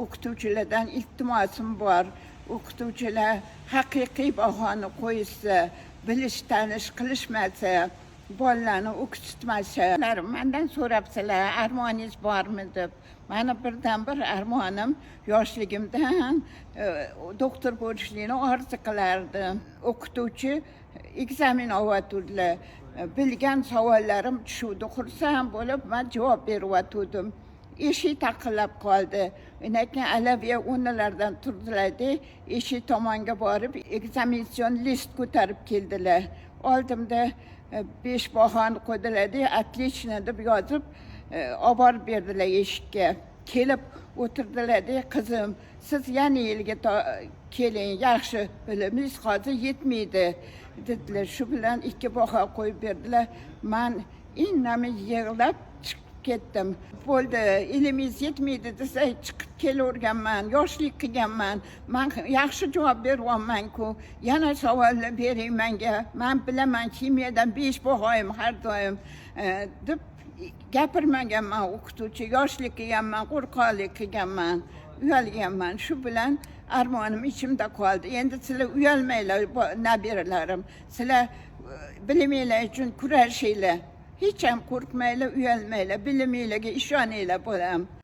o'qituvchilardan iltimosim bor. O'qituvchilar haqiqiy bahoni qo'ysa, bilish, tanish qilishmasa, bolalarni o'qitmasa, mendan so'rabsalar, armoningiz bormi deb. Mani birdan-bir armonim yoshligimdan doktor bo'lishlikni orzu qilardim. O'qituvchi ekzamen olyotganlar. Bilgan savollarim tushuvdi. Xursand bo'lib, men javob beryotgandim. Eshik taqillab qoldi. Undan keyin alaviya o'rnlaridan turdilar-da, eshik tomonga borib, ekzaminatsion list ko'tarib keldilar. Oldimda 5 bahoni qo'ydilar-da, отлично deb yozib, olib borib berdilar eshikka. Kelib o'tirdilar-da, qizim, siz yana yilga keling, yaxshi bilimingiz hozir yetmaydi dedilar. Shu bilan 2 baho qo'yib berdilar. Men indamay yig'lab chiqib ketdim. Bo'ldi, ilmingiz yetmaydi desa chiqib kelaverganman, yoshlik qilganman. Men yaxshi javob beryapman-ku. Yana savollar bering menga. Men bilaman, kimyadan 5 bahoyim har doim deb gapirmaganman. O'qituvchi yoshlik qilganman, qo'rqoqlik qilganman, uyalganman. Shu bilan armonim ichimda qoldi. Endi sizlar uyalmanglar, nabiralarim. Sizlar biliminglar uchun kurashinglar. Hech ham qo'rqmanglar, uyalmanglar, biliminglarga ishoninglar, bolam.